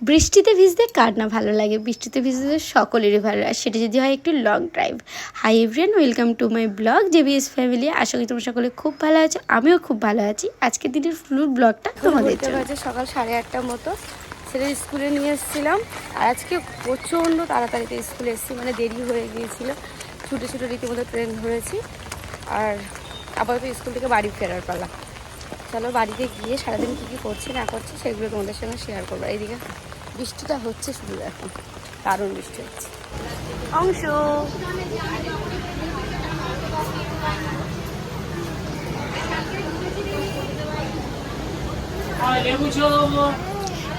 বৃষ্টিতে ভিজতে কার না ভালো লাগে, বৃষ্টিতে ভিজতে সকলেরই ভালো লাগে, সেটা যদি হয় একটু long drive. Hi everyone, welcome to my blog JBS family. আশা করি তোমরা সকলে খুব ভালো আছো, আমিও খুব ভালো আছি। আজকের দিনের ফুল ব্লগটা তোমাদের জন্য। সকাল 8:30 মতো ছেলে স্কুলে নিয়ে এসেছিলাম, আর আজকে প্রচণ্ড তাড়াতাড়িতে স্কুলে এসেছি, মানে দেরি হয়ে গিয়েছিল, ছুটে ছুটে রীতিমতো ট্রেন ধরেছি। আর আপাতত স্কুল থেকে বাড়ি ফেরার পালা। চলো বাড়িতে গিয়ে সারাদিন কী কী করছি না করছি সেগুলো তোমাদের সঙ্গে শেয়ার করবো। এইদিকে বৃষ্টিটা হচ্ছে শুধু, এখন দারুণ বৃষ্টি হচ্ছে। অংশ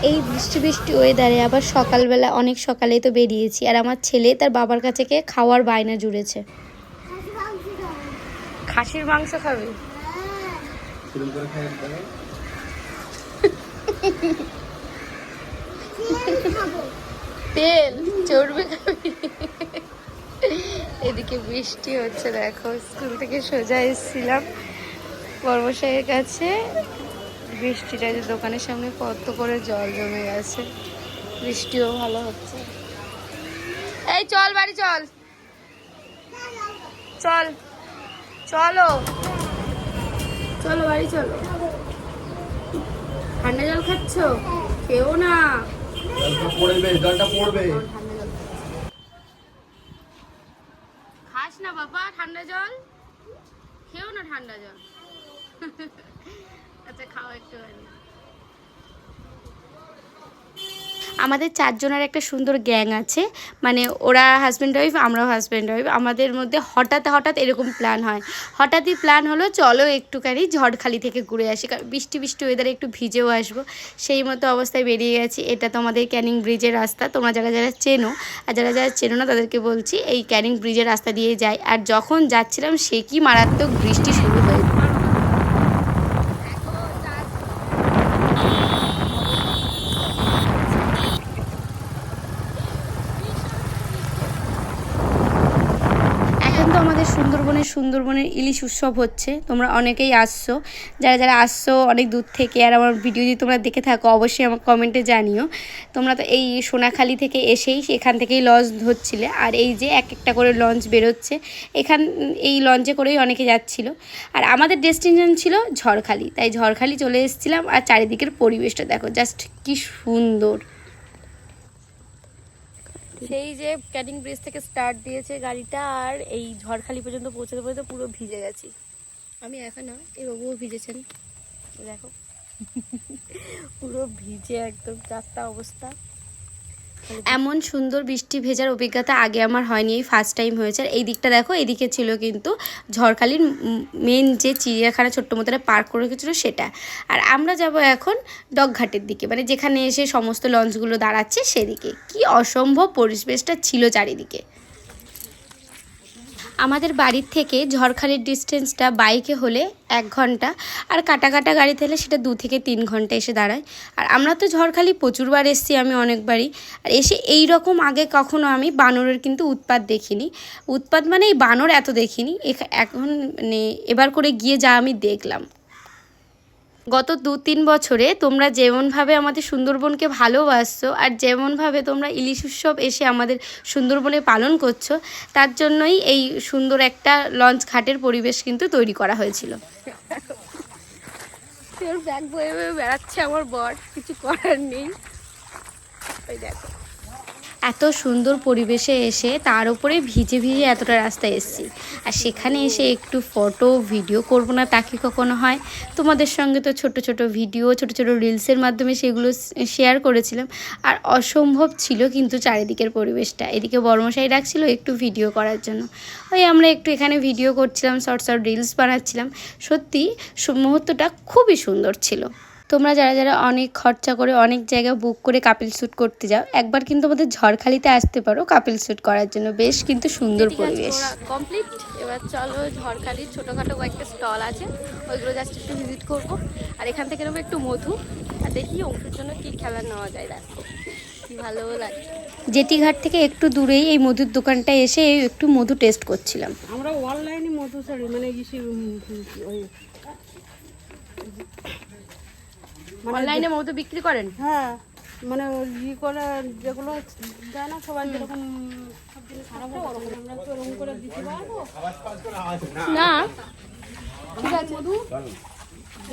এই বৃষ্টি বৃষ্টি ওয়েদারে আবার সকালবেলা অনেক সকালে তো বেরিয়েছি, আর আমার ছেলে তার বাবার কাছে গিয়ে খাওয়ার বায়না জুড়েছে। খাসির মাংস খাবে? তেল চর্বি খাবি? এদিকে বৃষ্টি হচ্ছে, দেখো স্কুল থেকে সোজা এসেছিলাম বর্মশাইয়ের কাছে, বৃষ্টিটা যে দোকানের সামনে কত করে জল জমে গেছে, বৃষ্টিও ভালো হচ্ছে। এই চল বাড়ি চল, চল চলো চলো বাড়ি চলো। ঠান্ডা জল খাচ্ছ? কেউ না, খাস না বাবা ঠান্ডা জল, খেও না ঠান্ডা জল। আচ্ছা খাও একটু। আমাদের 4 জনের একটা সুন্দর গ্যাং আছে, মানে ওরা হাজব্যান্ড ওয়াইফ, আমরাও হাজব্যান্ড ওয়াইফ। আমাদের মধ্যে হঠাৎ হঠাৎ এরকম প্ল্যান হয়, হঠাৎই প্ল্যান হলো চলো একটুখানি ঝড়খালি থেকে ঘুরে আসি, কারণ বৃষ্টি বৃষ্টি ওয়েদারে একটু ভিজেও আসবো। সেই মতো অবস্থায় বেরিয়ে গেছি। এটা তো আমাদের ক্যানিং ব্রিজের রাস্তা, তোমরা যারা যারা চেনো, আর যারা যারা চেনো না তাদেরকে বলছি, এই ক্যানিং ব্রিজের রাস্তা দিয়ে যাই। আর যখন যাচ্ছিলাম সে কি মারাত্মক বৃষ্টি শুরু হয়ে। আমাদের সুন্দরবনের ইলিশ উৎসব হচ্ছে, তোমরা অনেকেই আসছো, যারা যারা আসছো অনেক দূর থেকে, আর আমার ভিডিও যদি তোমরা দেখে থাকো অবশ্যই আমার কমেন্টে জানিও। তোমরা তো এই সোনাখালি থেকে এসেই এখান থেকেই লঞ্চ ধরছিলে, আর এই যে এক একটা করে লঞ্চ বেরোচ্ছে, এই লঞ্চে করেই অনেকে যাচ্ছিল। আর আমাদের ডেস্টিনেশন ছিল ঝড়খালি, তাই ঝড়খালি চলে এসেছিলাম। আর চারিদিকের পরিবেশটা দেখো জাস্ট কি সুন্দর। সেই যে ক্যানিং ব্রিজ থেকে স্টার্ট দিয়েছে গাড়িটা, আর এই ঝড়খালি পর্যন্ত পৌঁছাতে পৌঁছাতে পুরো ভিজে গেছি আমি। এখনো এই বাবুও ভিজেছেন, দেখো পুরো ভিজে একদম চারটা অবস্থা। এমন সুন্দর বৃষ্টি ভেজার অভিজ্ঞতা আগে আমার হয়নি, এই ফার্স্ট টাইম হয়েছে। আর এই দিকটা দেখো, এদিকে ছিল কিন্তু ঝড়খালির মেন যে চিড়িয়াখানা ছোট্ট মতো পার্ক করে রেখেছিলো সেটা। আর আমরা যাব এখন ডকঘাটের দিকে, মানে যেখানে এসে সমস্ত লঞ্চগুলো দাঁড়াচ্ছে সেদিকে। কি অসম্ভব পরিবেশটা ছিল চারিদিকে। আমাদের বাড়ির থেকে ঝড়খালির ডিস্টেন্সটা বাইকে হলে 1 ঘন্টা, আর কাটা কাটা গাড়িতে হলে সেটা 2 থেকে 3 ঘন্টা এসে দাঁড়ায়। আর আমরা তো ঝড়খালি প্রচুরবার এসেছি, আমি অনেকবারই। আর এসে এই রকম আগে কখনো আমি বানরের কিন্তু উৎপাত দেখিনি। উৎপাত মানে এই বানর এত দেখিনি, এখন মানে এবার করে গিয়ে যা আমি দেখলাম। গত 2-3 বছরে তোমরা যেমনভাবে আমাদের সুন্দরবনকে ভালোবাসছো, আর যেমনভাবে তোমরা ইলিশ উৎসব এসে আমাদের সুন্দরবনে পালন করছো, তার জন্যই এই সুন্দর একটা লঞ্চ ঘাটের পরিবেশ কিন্তু তৈরি করা হয়েছিল। ব্যাগ বয়ে বয়ে বেড়াচ্ছে আমার বর, কিছু করার নেই। ওই দেখো এত সুন্দর পরিবেশে এসে তার উপরে ভিজে ভিজে এতটা রাস্তায় এসেছি, আর সেখানে এসে একটু ফটো ভিডিও করব না তা কি কখনো হয়? তোমাদের সঙ্গে তো ছোট ছোট ভিডিও, ছোট ছোট রিলসের মাধ্যমে সেগুলো শেয়ার করেছিলাম। আর অসম্ভব ছিল কিন্তু চারিদিকের পরিবেশটা। এদিকে বর্মশাই ডাকছিল একটু ভিডিও করার জন্য, ওই আমরা একটু এখানে ভিডিও করছিলাম, শর্ট শর্ট রিলস বানাচ্ছিলাম। সত্যি মুহূর্তটা খুবই সুন্দর ছিল। তোমরা যারা যারা অনেক খরচা করে অনেক জায়গা বুক করে কাপিল শ্যুট করতে যাও, একবার কিন্তু আমাদের ঝড়খালিতে আসতে পারো কাপিল শ্যুট করার জন্য, বেশ কিন্তু সুন্দর পরিবেশ। কমপ্লিট, এবার চলো ঝড়খালির ছোটোখাটো কয়েকটা স্টল আছে, ওইগুলো জাস্ট একটু ভিজিট করবো। আর এখান থেকে নেবো একটু মধু, আর দেখি অংশের জন্য কী খেলা নেওয়া যায়। দেখো কি ভালো লাগে। জেটিঘাট থেকে একটু দূরেই এই মধুর দোকানটা এসে একটু মধু টেস্ট করছিলাম। আমরা অনলাইনে মধু ছাড়ি, মানে অনলাইনে মধু বিক্রি করেন? হ্যাঁ, মানে করে যেগুলো দেয় না সবাই যেরকম সব জিনিস খারাপ হয় ওরকম আমরা তো ওরকম করে দিতে পারবো না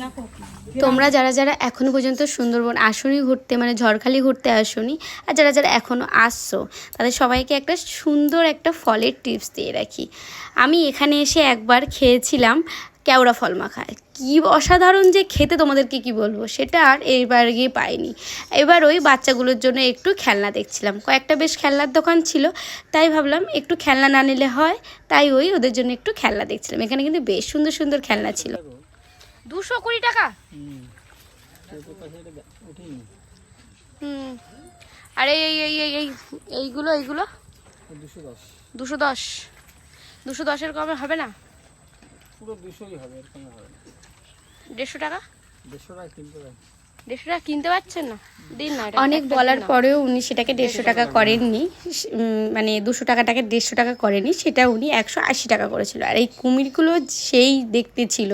দেখো। তোমরা যারা যারা এখনো পর্যন্ত সুন্দরবন আসনি ঘুরতে, মানে ঝড়খালি ঘুরতে আসনি, আর যারা যারা এখনো আসছো, তাদের সবাইকে একটা সুন্দর একটা ফলের টিপস দিয়ে রাখি। আমি এখানে এসে একবার খেয়েছিলাম কেওড়া ফল মাখা, কি অসাধারণ যে খেতে, তোমাদেরকে কি বলবো, সেটা আর এইবার গিয়ে পাইনি। এবার ওই বাচ্চাগুলোর জন্য একটু খেলনা দেখছিলাম, কয়েকটা বেশ খেলনার দোকান ছিল, তাই ভাবলাম একটু খেলনা না নিলে হয়, তাই ওদের জন্য একটু খেলনা দেখছিলাম। এখানে কিন্তু বেশ সুন্দর সুন্দর খেলনা ছিল। 220 টাকা। আর এইগুলো 210 210-এর কমে হবে না? পুরো 200ই হবে, এর কমে হবে না। 150 টাকা? 150 টাকা কিনতে পারেন। 150 টাকা কিনতে পারছেন না? দিন না। অনেক বলার পরেও উনি সেটাকে 150 টাকা করেননি, মানে 200 টাকাটাকে 150 টাকা করেনি, সেটা উনি 180 টাকা করেছিল। আর এই কুমিরগুলো সেই দেখতে ছিল,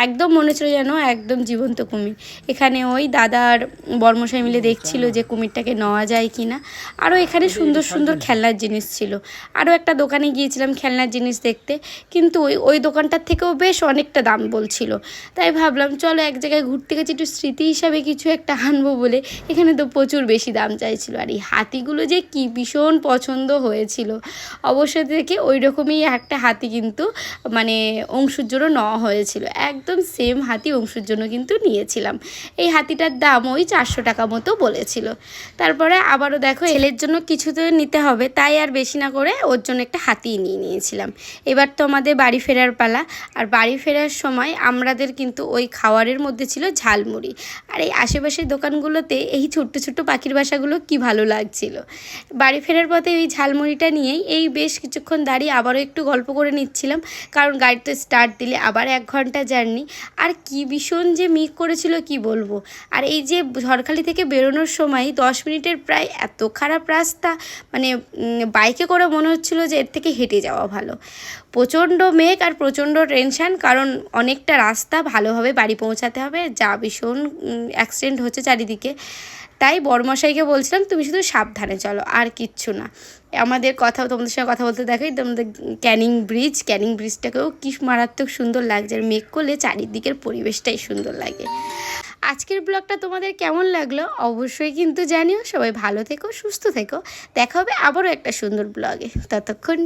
একদম মনে ছিল যেন একদম জীবন্ত কুমির। এখানে ওই দাদার বর্মশাই মিলে দেখছিল যে কুমিরটাকে নেওয়া যায় কি না। আরও এখানে সুন্দর সুন্দর খেলনার জিনিস ছিল। আরও একটা দোকানে গিয়েছিলাম খেলনার জিনিস দেখতে, কিন্তু ওই দোকানটার থেকেও বেশ অনেকটা দাম বলছিল। তাই ভাবলাম চলো এক জায়গায় ঘুরতে গেছি, একটু স্মৃতি হিসাবে কিছু একটা আনবো বলে। এখানে তো প্রচুর বেশি দাম চাইছিল। আর এই হাতিগুলো যে কি ভীষণ পছন্দ হয়েছিল। অবশ্যই থেকে ওই রকমই একটা হাতি কিন্তু মানে অংশুর জন্য নেওয়া হয়েছিল, একদম সেম হাতি অংশুর জন্য কিন্তু নিয়েছিলাম। এই হাতিটার দাম ওই 400 টাকা মতো বলেছিল। তারপরে আবারও দেখো ছেলের জন্য কিছু তো নিতে হবে, তাই আর বেশি না করে ওর জন্য একটা হাতি নিয়েছিলাম। এবার তো আমাদের বাড়ি ফেরার পালা। আর বাড়ি ফেরার সময় আমাদের কিন্তু ওই খাওয়ারের মধ্যে ছিল ঝালমুড়ি। আর এই আশেপাশের দোকানগুলোতে এই ছোট্ট ছোট্ট পাখির বাসাগুলো কি ভালো লাগছিল। বাড়ি ফেরার পথে ওই ঝালমুড়িটা নিয়েই এই বেশ কিছুক্ষণ দাঁড়িয়ে আবারও একটু গল্প করে নিচ্ছিলাম, কারণ গাড়িতে স্টার্ট দিলে আবার 1 ঘন্টা জার্নি। আর কি ভীষণ যে মিক করেছিল কি বলবো। আর এই যে ঝড়খালি থেকে বেরোনোর সময় 10 মিনিটের প্রায় এত খারাপ রাস্তা, মানে বাইকে করে মনে হচ্ছিল যে এর থেকে হেঁটে যাওয়া ভালো। প্রচণ্ড মেঘ আর প্রচণ্ড টেনশান, কারণ অনেকটা রাস্তা ভালোভাবে বাড়ি পৌঁছাতে হবে, যা ভীষণ অ্যাক্সিডেন্ট হচ্ছে চারিদিকে। তাই বড়মশাইকে বলছিলাম তুমি শুধু সাবধানে চলো, আর কিচ্ছু না। আমাদের তোমাদের সঙ্গে কথা বলতে দেখাই তোমাদের ক্যানিং ব্রিজটাকেও কি মারাত্মক সুন্দর লাগছে। আর মেঘ করলে চারিদিকের পরিবেশটাই সুন্দর লাগে। আজকের ব্লগটা তোমাদের কেমন লাগলো অবশ্যই কিন্তু জানিও। সবাই ভালো থেকো, সুস্থ থেকো। দেখা হবে আবারও একটা সুন্দর ব্লগে। ততক্ষণ